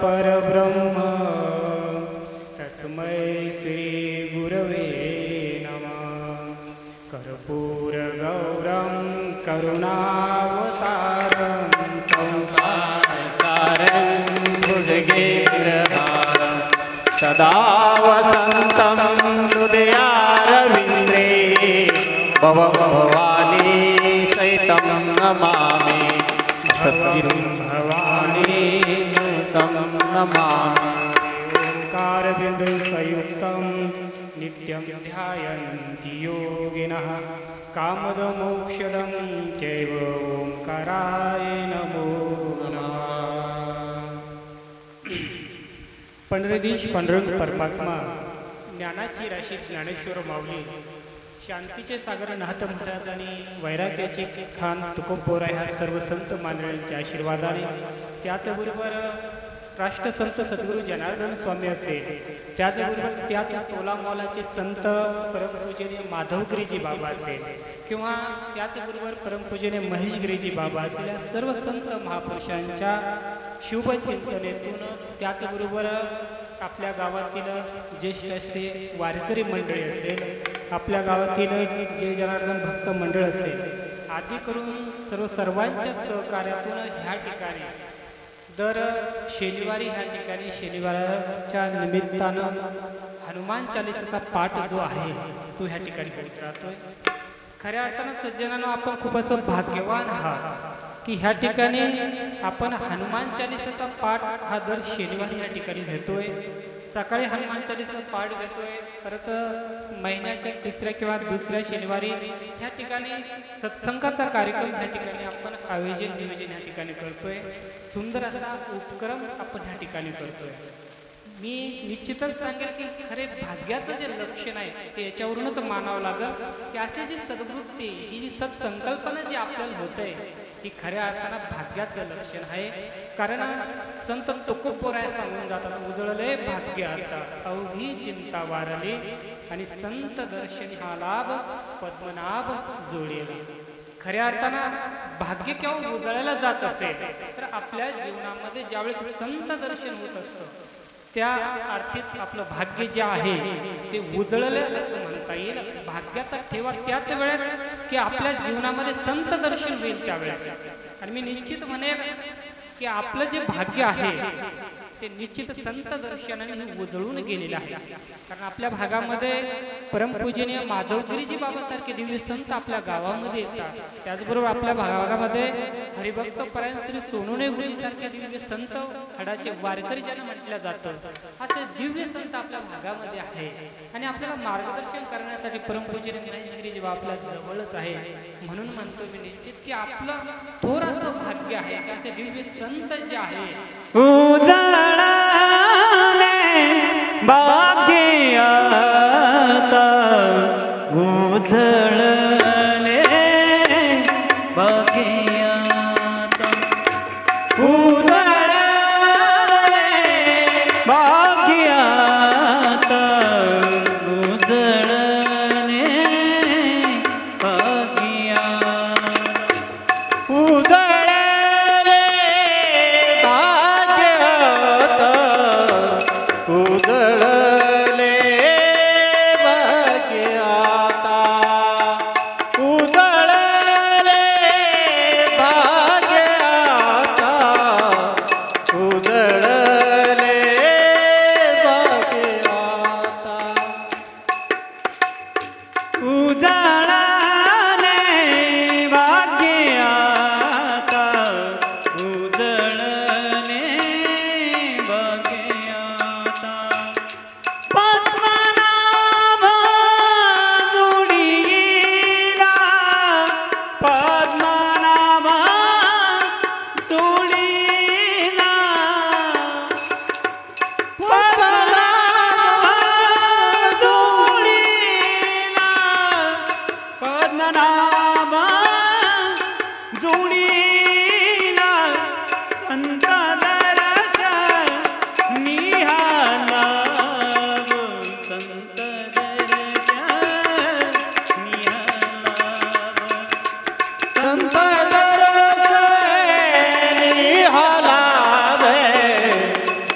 परब्रह्म तस्मै श्री गुरवे नमः। कर्पूरगौरं करुणावतारं संसारसारं भुजगेन्द्रहारं सदा वसन्तं हृदयारविन्द्रे भवभवानी सहितं नमामि सद्गुरुं भवानी सहितं नमामि। ओंकारबिन्दुसंयुक्तं नित्यं ध्यायन्ति योगिनः कामदमोक्षदं चैव ओंकाराय नमो नमः। पंढरीधीश पांडुरंग परमात्मा ज्ञानाची राशी ज्ञानेश्वर माऊली शांतीचे सागर नाथ महाराजांनी वैराग्याचे खान तुकोबोरा ह्या सर्व संत मांडळींच्या आशीर्वादाने त्याचबरोबर राष्ट्रसंत सद्गुरू जनार्दन स्वामी असेल, त्याचबरोबर त्याच तोलामोलाचे संत परमपूजनीय माधवगिरीजी बाबा असेल किंवा त्याचबरोबर परमपूजनीय महेशगिरीजी बाबा असेल, या सर्व संत महापुरुषांच्या शुभ चिंतनेतून त्याचबरोबर आपल्या गावातील ज्येष्ठ असे वारकरी मंडळी असेल, आपल्या गावातील जे जनार्दन भक्त मंडळ असेल आदी करून सर्वांच्या सहकार्यातून ह्या ठिकाणी दर शनिवारी ह्या ठिकाणी शनिवाराच्या निमित्तानं हनुमान चालीसाचा पाठ जो आहे तो ह्या ठिकाणी करीत राहतोय। खऱ्या अर्थानं सज्जनांनो आपण खूप असं भाग्यवान आहात की ह्या ठिकाणी आपण हनुमान चालीसाचा पाठ हा दर शनिवारी ह्या ठिकाणी घेतोय। सकाळी हनुमान चालीसा पाठ घेतोय, परत महिन्याच्या तिसऱ्या किंवा दुसऱ्या शनिवारी ह्या ठिकाणी सत्संगाचा कार्यक्रम ह्या ठिकाणी आपण नियोजन ह्या ठिकाणी करतोय। सुंदर असा उपक्रम आपण ह्या ठिकाणी करतोय। मी निश्चितच सांगेल की खरे भाग्याचं जे लक्षण आहे ते याच्यावरूनच मानावं लागेल की असे जी सद्वृत्ती ही जी सत्संकल्पना जी आपल्याला होत आहे ही खऱ्या अर्थानं भाग्याचं लक्षण आहे। कारण संत तुकोबोराया सांगून जातात, उजळले भाग्य आता अवघी चिंता वारली आणि संत दर्शन हा लाभ पद्मनाभ जोडेले। खऱ्या अर्थानं भाग्य केव्हा उजळायला जात असेल तर आपल्या जीवनामध्ये ज्यावेळेस संत दर्शन होत असतं त्या अर्थीच आपलं भाग्य जे आहे ते उजळलं असं म्हणता येईल। भाग्याचा ठेवा त्याच वेळेस की आपल्या जीवनामध्ये संत दर्शन होईल त्यावेळेस। आणि मी निश्चित म्हणेन की आपलं जे भाग्य आहे ते निश्चित संत दर्शनाने उजळून गेलेलं आहे। कारण आपल्या भागामध्ये परमपूजनीय माधवगिरीजी बाबासारखे दिव्य संत आपल्या गावामध्ये येतात, त्याचबरोबर आपल्या भागामध्ये हरिभक्त परायण श्री सोनोने गुरुजी सारखे दिव्य संत हडाचे वारकरी ज्यांना म्हटलं जातं असे दिव्य संत आपल्या भागामध्ये आहे। आणि आपल्याला मार्गदर्शन करण्यासाठी परमपूजनीय महेशगिरीजी बाबा आपल्या जवळच आहे। म्हणून म्हणतो मी निश्चित की आपलं थोर असं भाग्य आहे की असे दिव्य संत जे आहे उजळले भाग्यात उजळले भाग्यात उजळले भाग्यात उजळले भाग्यात उजळले उजळले भाग्यात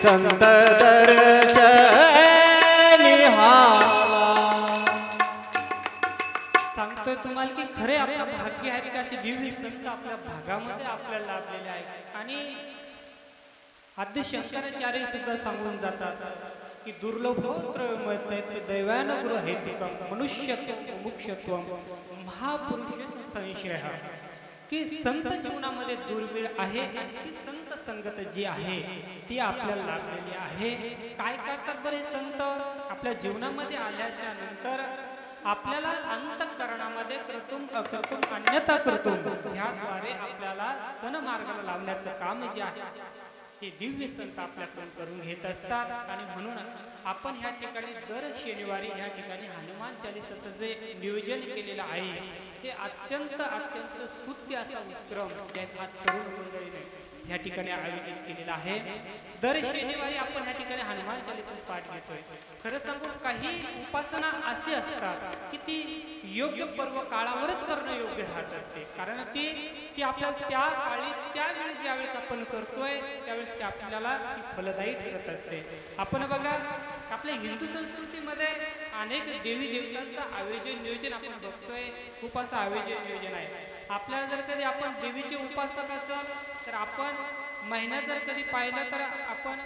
संत दर्शनी हाला. सांगतोय तुम्हाला की खरे आपलं भाग्य आहे की असे दिव्य संत आपल्या भागामध्ये आपल्याला लाभलेले आहेत. आणि आद्य शंकराचार्य सुद्धा सांगून जातात की दुर्लभोत्र दैवानुग्रह हेतुकम मनुष्यत्व मुमुक्षत्व महापुरुष संश्रय. की संत जीवनामध्ये दुर्मिळ आहे आणि ती संत संगत जी आहे ती आपल्याला लाभलेली आहे. काय करतात बरे संत? आपल्या जीवनामध्ये आल्याच्या नंतर आपल्याला अंतःकरणामध्ये कर्तुम अकर्तुम अन्यथा कर्तुम ह्याद्वारे आपल्याला सन्मार्गाला लावण्याचं काम जे आहे हे दिव्य संत आपल्याकडून करून घेत असतात. आणि म्हणून आपण ह्या ठिकाणी दर शनिवारी ह्या ठिकाणी हनुमान चालीसाचं जे नियोजन केलेलं आहे ते अत्यंत अत्यंत स्तुत्य असा उपक्रम ज्यात आज तरुण मंडळीने ह्या ठिकाणी आयोजित केलेला आहे. दर शनिवारी आपण ह्या ठिकाणी हनुमान चालीसा पाठ घेतोय. खरं सांगू काही उपासना अशी असतात की ती योग्य पर्व काळावरच करणं योग्य राहत असते. कारण ती आपल्याला त्या काळी त्यावेळी ज्यावेळेस आपण करतोय त्यावेळेस ते आपल्याला ती फलदायी ठरत असते. आपण बघा आपल्या हिंदू संस्कृतीमध्ये अनेक देवी देवतांचं नियोजन आपण बघतोय. खूप असं नियोजन आहे. आपल्याला जर कधी आपण देवीचे उपासक असाल तर आपण महिन्यात जर कधी पाहिलं तर आपण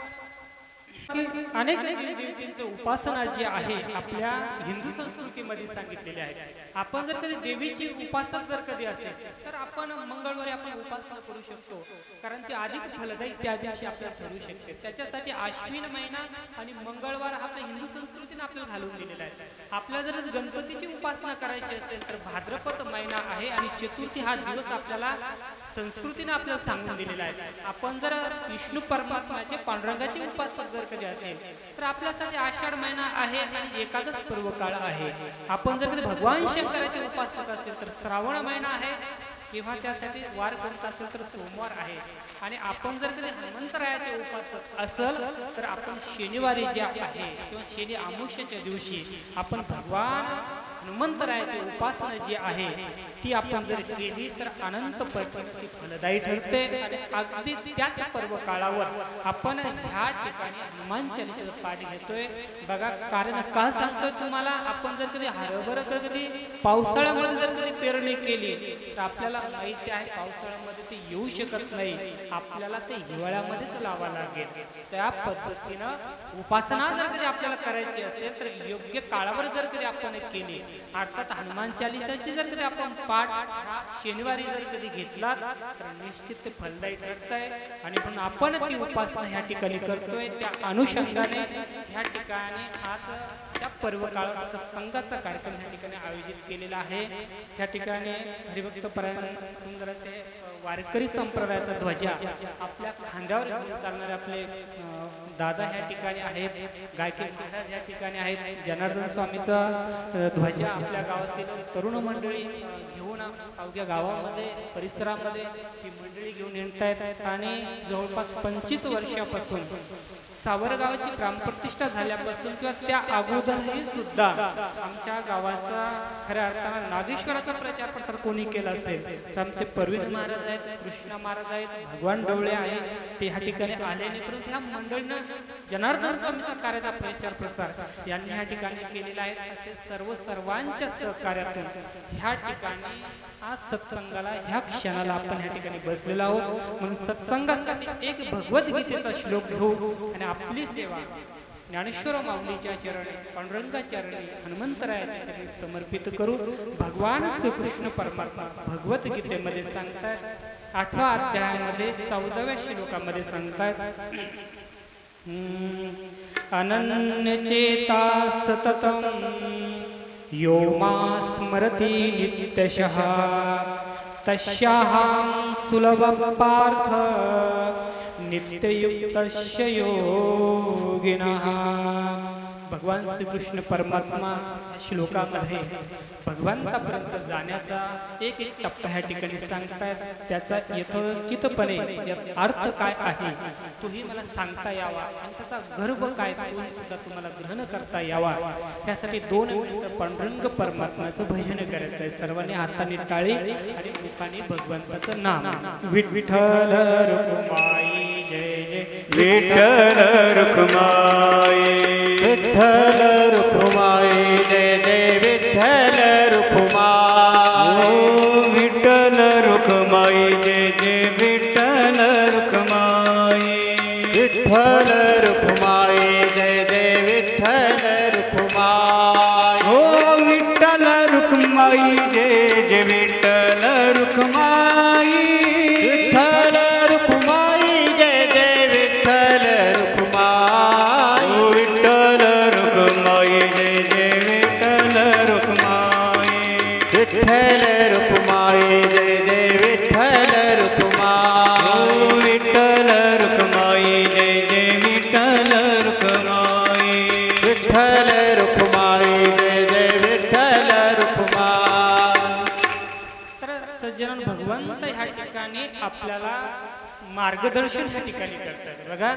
अनेक देवदेवतींची उपासना जी आहे आपल्या हिंदू संस्कृतीमध्ये सांगितलेली आहे. आपण जर कधी देवीची उपासक जर कधी असेल तर आपण मंगळवारी आपण उपासना करू शकतो. कारण ती अधिक फलदायी त्या दिवशी आपल्याला ठरू शकते. त्याच्यासाठी आश्विन महिना आणि मंगळवार हा आपल्या हिंदू संस्कृतीने आपल्याला घालून दिलेला आहे. आपल्याला जर गणपतीची उपासना करायची असेल तर भाद्रपद महिना आहे आणि चतुर्थी हा दिवस आपल्याला संस्कृतीने आपल्याला सांगून दिलेला आहे. आपण जर विष्णू परमात्म्याचे पांडुरंगाचे उपासक जर कधी असेल तर आपल्यासाठी आषाढ महिना आहे आणि एकादश पर्व काळ आहे. आपण जर कधी भगवान शंकराचे उपासक असेल तर श्रावण महिना आहे किंवा त्यासाठी वार कोणता असेल तर सोमवार आहे. आणि आपण जर कधी हनुमंतरायाचे उपासक असेल तर आपण शनिवारी जे आहे किंवा शनी अमावस्येच्या दिवशी आपण भगवान हनुमंतरायाची उपासना जी आहे ती आपण जर केली तर अनंत ती फलदायी ठरते. आणि अगदी त्याच पर्व काळावर आपण ह्या ठिकाणी हनुमान चालीसा पाठ घेतोय. बघा कारण का सांगतोय तुम्हाला, आपण जर कधी हरभरा कधी पावसाळ्यामध्ये जर कधी पेरणी केली तर आपल्याला माहिती आहे पावसाळ्यामध्ये ते येऊ शकत नाही. आपल्याला ते हिवाळ्यामध्येच लावा लागेल. त्या पद्धतीनं उपासना जर कधी आपल्याला करायची असेल तर योग्य काळावर जर कधी आपण केली अर्थात हनुमान चालीसाची जर कधी आपण पाठ शनिवारी जर कधी घेतला तर निश्चित ते फलदायी ठरत आहे. आणि म्हणून आपण ती उपासना ह्या ठिकाणी करतोय. त्या अनुषंगाने ह्या ठिकाणी आज त्या पर्व काळात सत्संगाचा कार्यक्रम ह्या ठिकाणी आयोजित केलेला आहे. ह्या ठिकाणी हरिभक्त परायण सुंदर असे वारकरी संप्रदायाचा ध्वजा आपल्या खांद्यावर घेऊन चालणारे आपले दादा ह्या ठिकाणी आहेत. गायकी महाराज ह्या ठिकाणी आहेत. जनार्दन स्वामीचा ध्वजा आपल्या गावातील तरुण मंडळी घेऊन अवघ्या गावामध्ये परिसरामध्ये ही मंडळी घेऊन येत आहेत. आणि जवळपास 25 वर्षापासून सावरगावाची प्राणप्रतिष्ठा झाल्यापासून किंवा त्या अगोदरही सुद्धा आमच्या गावाचा खऱ्या अर्थानं नागेश्वराचा प्रचार प्रसार कोणी केला असेल तर आमचे प्रवीण महाराज आहेत, कृष्णा महाराज आहेत, भगवान डवळे आहेत. ते ह्या ठिकाणी आलेले परंतु ह्या मंडळीनं जनार्दन स्वामीचा कार्याचा प्रचार प्रसार यांनी ह्या ठिकाणी केलेला आहे. असे सर्वांच्या सहकार्यातून ह्या ठिकाणी आज सत्संगाला ह्या क्षणाला आपण ह्या ठिकाणी बसलेलो आहोत. म्हणून सत्संगासाठी एक भगवद्गीतेचा श्लोक घेऊ आणि आपली सेवा ज्ञानेश्वर माऊलीच्या चरणी, पांडुरंगाच्या चरणी, हनुमंतरायाच्या चरणी समर्पित करू. भगवान श्रीकृष्ण परमात्मा भगवद्गीतेमध्ये सांगतात 8व्या अध्यायामध्ये 14व्या श्लोकामध्ये सांगतात अनन्यचेता सततं यो मां स्मरति नित्यशः तस्याहं सुलभं पार्थ नित्ययुक्तस्य योगिनः. भगवान श्रीकृष्ण परमात्मा श्लोकामध्ये भगवंतापर्यंत जाण्याचा एक टप्पा ह्या ठिकाणी सांगतायत. त्याचा यथोचितपणे अर्थ काय आहे तोही मला सांगता यावा आणि त्याचा गर्भ काय तोही सुद्धा तुम्हाला ग्रहण करता यावा. त्यासाठी 2 मिनिटं पांडुरंग परमात्म्याचं भजन करायचं आहे. सर्वांनी हाताने टाळी आणि मुखाने भगवंताचं नाम विठ्ठल रुक्माई जय जय विठ्ठल रुक्माई विठ्ठल रुक्माई जय जय विठ्ठल रुक्माई विठ्ठल रुक्माई जय जय विठ्ठल रुक्माई विठ्ठल रुक्माई जय जय विठ्ठल रुक्माई हो विठ्ठल रुक्माई जय जय विठ्ठल रुक्माई विठ्ठल रुक्माई जय जय विठ्ठल रुक्माई विठ्ठल रुक्माई जय जय विठ्ठल रुक्माई विठ्ठल रुक्माई जय जय विठ्ठल रुक्माई विठ्ठल रुक्माई जय जय विठ्ठल रुक्माई विठ्ठल रुक्माई जय जय विठ्ठल रुक्माई तर सज्जन भगवंत ह्या ठिकाणी आपल्याला मार्गदर्शन ह्या ठिकाणी करतात बघा.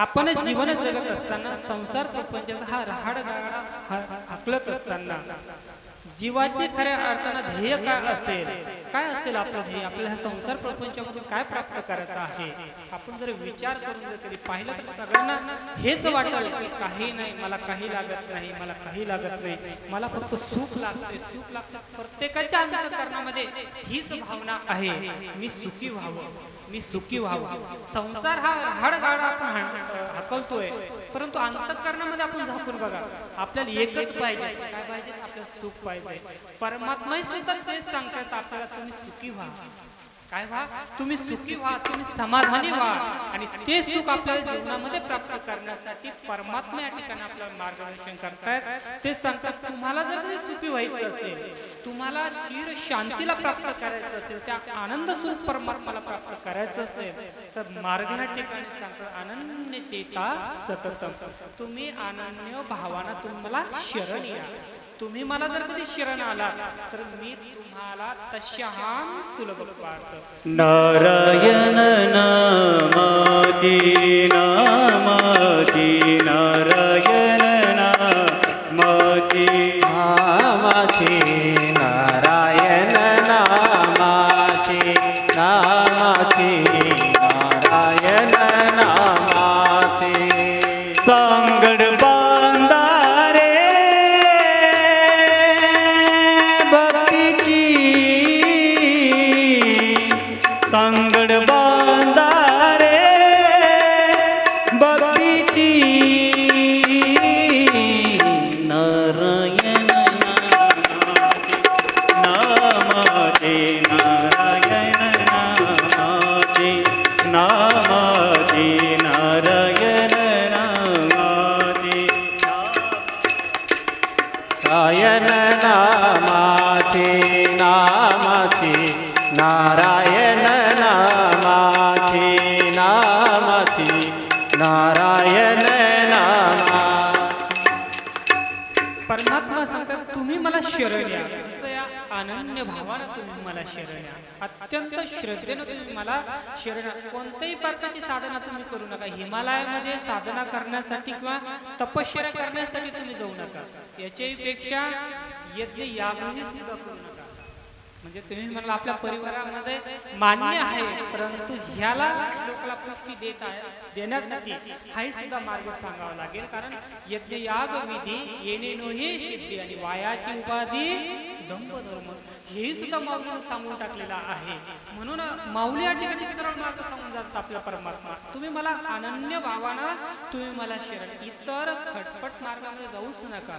आपण जीवन जगत असताना संसार प्रपंचाचा हा रहाडगाडा हाकलत असताना जीवाची खऱ्या अर्थानं ध्येय काय असेल, काय असेल आपलं ध्येय, आपल्याला ह्या संसार प्रपंचामधून काय प्राप्त करायचं आहे. आपण जर विचार करून जर कधी पाहिलं तर सगळ्यांना हेच वाटेल की काही नाही, मला काही लागत नाही, मला काही लागत नाही, मला फक्त सुख लागते, सुख लागतं. प्रत्येकाच्या अंतःकरणामध्ये हीच भावना आहे, मी सुखी व्हावं, मी सुखी व्हावं. संसार हा रहाडगाडा आपण हाकलतोय, परंतु अंतःकरणामध्ये आपण झाकून बघा, आपल्याला एकच पाहिजे. काय पाहिजे? आपल्याला सुख पाहिजे. परमात्मा सुद्धा तेच सांगतात आपल्याला, तुम्ही सुखी व्हा. काय व्हा? तुम्ही सुखी व्हा, तुम्ही समाधानी व्हा. आणि ते सुख आपल्याला जीवनामध्ये प्राप्त करण्यासाठी परमात्मा या ठिकाणी आपल्याला मार्गदर्शन करतायत. ते सांगतात तुम्हाला जर सुखी व्हायचं असेल, तुम्हाला चिर शांतीला प्राप्त करायचं असेल, त्या आनंद सुख परमात्माला प्राप्त करायचं असेल तर मार्ग या ठिकाणी सांगतात अनन्य चेता सततम. तुम्ही अनन्य भावाना तुम्हाला शरण या. तुम्ही मला जर कधी शरण आला तर मी तुम्हाला तशाहान सुलभ पार्थ. नारायण नामाची नामाची नारायण नामाची नामाची नारायण नामाची नामाची नारायण नामाची सांगड बांधारे भक्तीची सांगड बांधारे भक्तीची नारायण नामाची नारायण नामाची नामाची नारायण नामाची नारायण नामाची नामाची नारायण नामाची नामाची नारायण नामाची. परमात्मा सांगतात तुम्ही मला शरण या. जसं या अनन्य भावानं तुम्ही मला शरण या, अत्यंत श्रद्धेनं तुम्ही मला शरण या. कोणत्याही प्रकारची साधना तुम्ही करू नका. हिमालयामध्ये साधना करण्यासाठी किंवा तपश्चर्या करण्यासाठी तुम्ही जाऊ नका. याच्याही पेक्षा यज्ञ यागही सुद्धा करू नका. म्हणजे तुम्ही म्हणला आपल्या परिवारामध्ये मान्य आहे, परंतु ह्याला श्लोकाला पुष्टी देण्यासाठी हाही सुद्धा मार्ग सांगावा लागेल. कारण यज्ञ याग विधी येणे नोहे सिद्धी आणि वायाची उपाधी दंभ धर्म हेही सुद्धा माऊलीने सांगून टाकलेला आहे. म्हणून माऊली या ठिकाणी सरळ मार्ग सांगून जातात आपल्या परमात्मा. तुम्ही मला अनन्य भावानं तुम्ही मला शरण, इतर खटपट मार्गामध्ये जाऊच नका.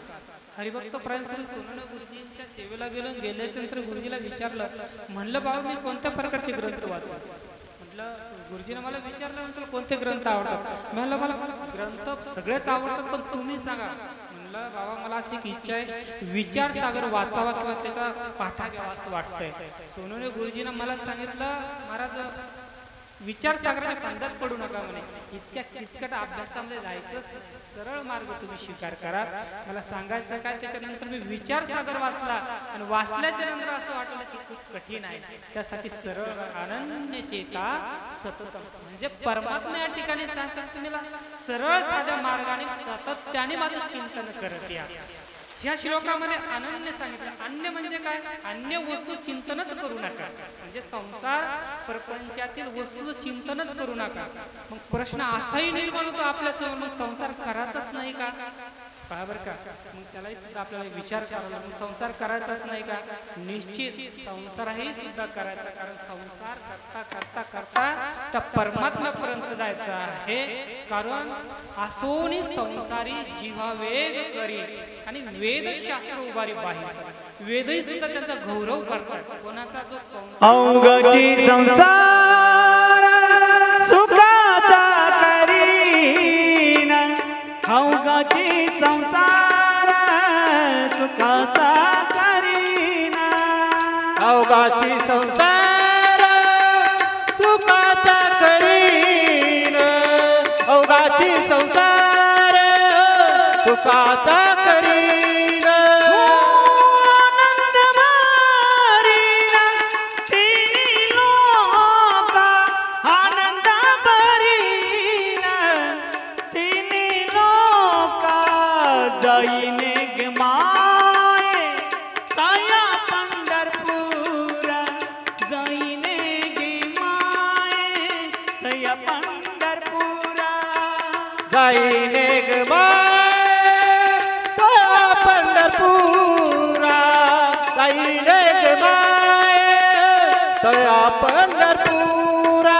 हरिभक्त प्राण श्री सोनोने गुरुजींच्या सेवेला गेल्याच्या नंतर गुरुजीला विचारलं, म्हणलं बाबा मी कोणत्या प्रकारचे ग्रंथ वाचू. म्हटलं गुरुजीने मला विचारलं, म्हटलं कोणते ग्रंथ आवडतात. म्हणलं मला ग्रंथ सगळेच आवडतात, पण तुम्ही सांगा. म्हणलं बाबा मला अशी एक इच्छा आहे, विचार सागर वाचावा किंवा त्याचा पाठा घ्यावा असं वाटतंय. सोनोने गुरुजीने मला सांगितलं, महाराज विचार सागराच्या फांद्यात पडू नका म्हणे. इतक्या किचकट अभ्यासामध्ये जायचं, सरळ मार्ग तुम्ही स्वीकार करा. मला सांगायचं काय, त्याच्यानंतर मी विचार सागर वाचला आणि वाचल्याच्या नंतर असं वाटलं की खूप कठीण आहे. त्यासाठी सरळ अनन्य चेता सतत, म्हणजे परमात्मा या ठिकाणी सांगतात तुम्हाला सरळ साध्या मार्गाने सातत्याने माझं चिंतन करत या. ह्या श्लोकामध्ये अनन्य सांगितलं. अन्य म्हणजे काय? अन्य वस्तू चिंतनच करू नका. म्हणजे संसार प्रपंचातील वस्तूचं चिंतनच करू नका. मग प्रश्न असाही निर्माण होतो आपल्यासमोर, मग संसार करायचाच नाही का? पहा बरं का, मग त्यालाही सुद्धा आपल्याला विचार करावा. मग संसार करायचाच नाही का? निश्चित संसारही सुद्धा करायचा. कारण संसार करता करता करता त्या परमात्म्यापर्यंत जायचं आहे. कारण असोनी संसारी जीवा वेग करी, आणि वेदशास्त्र उभारी बाही. वेदही सुद्धा त्याचा गौरव करतात. कोणाचा? जो संसार अवघची संसार सुखाचा करीन, अवघची संसार सुखाचा करीन, अवघाची संसार सुखाचा करीन, अवघाची संसार सुखाचा करीन. आनंद भरीन तिन्ही लोक, आनंद भरीन तिन्ही लोक, जाईने ग माये साया पंढरपूर, जाईने ग माये साया पंढरपूर, जाईने ग माय तया पंढरपुरा, जाईने ग माय तया पंढरपुरा.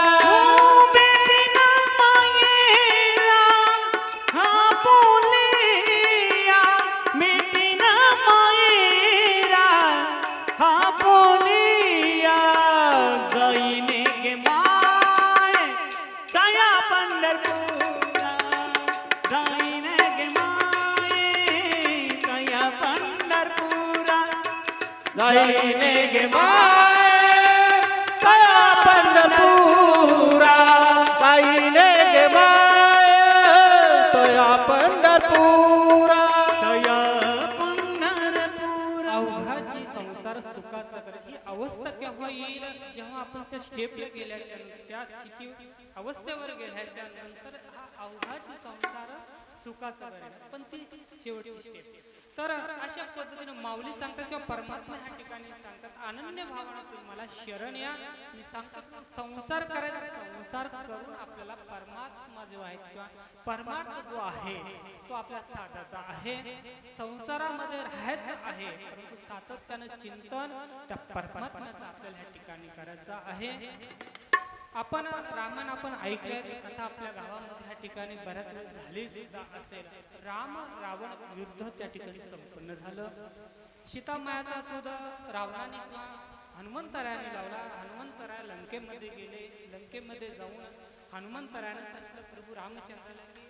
बेटीन मायेरा हा बोलिया, बेटीन मायेरा हा बोलिया, जाईने गे माय तया पंढरपुरा, जाईने गे माय तया पंढरपुरा, जाईने ग माय तया पंढरपुरा, जाईने ग माय तया पंढरपुरा. तया पंढरपुरा. अवघाची संसार सुखाचा कर. ही अवस्था केव्हा येईल? जेव्हा आपण त्या स्टेपला गेल्याच्या नंतर, त्या स्थिती अवस्थेवर गेल्याच्या नंतर हा अवघाची संसार सुखाचा करेल. पण ती शेवटची स्टेप. तर अशा पद्धतीने माऊली सांगतात किंवा परमात्मा ह्या ठिकाणी सांगतात, अनन्य भावना तुम्हाला शरण या. मी सांगतात संसार करायचा. संसार करून आपल्याला परमात्मा जो आहे किंवा परमार्थ जो आहे तो आपल्या साधाचा आहे. संसारामध्ये राहायचं आहे, परंतु सातत्यानं चिंतन त्या परमात्म्याचं आपल्याला ह्या ठिकाणी करायचं आहे. आपण रामायण आपण ऐकलंय, कथा आपल्या गावामध्ये ह्या ठिकाणी बऱ्याच वेळ झाली सुद्धा असेल. राम रावण युद्ध त्या ठिकाणी संपन्न झालं. सीतामायाचा शोध रावणाने किंवा हनुमंतरायाने लावला. हनुमंतराय लंकेमध्ये गेले. लंकेमध्ये जाऊन हनुमंतरायाने सांगितलं प्रभू रामचंद्राला की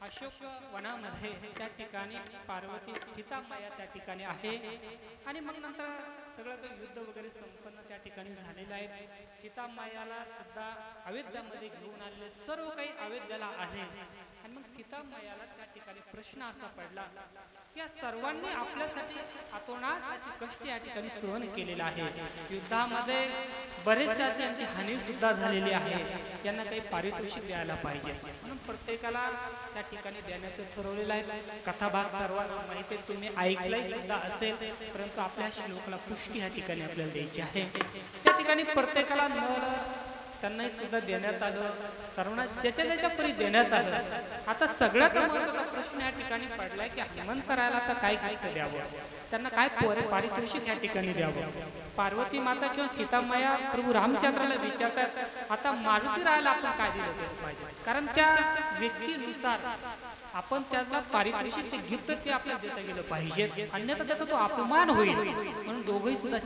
अशोक वनामध्ये त्या ठिकाणी पार्वती सीतामाया त्या ठिकाणी आहे. आणि मग नंतर सगळं काही युद्ध वगैरे संपन्न त्या ठिकाणी झालेलं आहे. सीतामायाला सुद्धा अयोध्यामध्ये घेऊन आलेले सर्व काही अयोध्याला आले. आणि मग सीतामायाला त्या ठिकाणी प्रश्न असा पडला की या सर्वांनी आपल्यासाठी अतोनात अशी कष्ट या ठिकाणी सहन केलेला आहे. युद्धामध्ये बरेचसे असे यांची हानी सुद्धा झालेली आहे. यांना काही पारितोषिक द्यायला पाहिजे. म्हणून प्रत्येकाला त्या ठिकाणी देण्याचं ठरवलेलं आहे. कथाभाग सर्वांना माहिती आहे, तुम्ही ऐकलंय सुद्धा असेल, परंतु आपल्या श्लोकाला पुष्टी ह्या ठिकाणी आपल्याला द्यायची आहे. त्या ठिकाणी प्रत्येकाला त्यांनाही सुद्धा देण्यात आलं. सर्वांना ज्याच्या त्याच्या परी देण्यात आलं. आता सगळ्यात महत्त्वाचा प्रश्न या ठिकाणी पडलाय की हनुमंतरायाला आता काय काय द्यावं, त्यांना काय पारितोषिक या ठिकाणी द्यावं. पार्वती माता किंवा सीतामाया प्रभू रामचंद्राला विचारतात, आता मारुती रायाला आपण काय दिलं पाहिजे. कारण त्या व्यक्तीनुसार आपण त्याला पारितोषिक ते गिफ्ट ते आपल्याला देता गेलं पाहिजे, अन्यथा त्याचा तो अपमान होईल. म्हणून दोघंही सुद्धा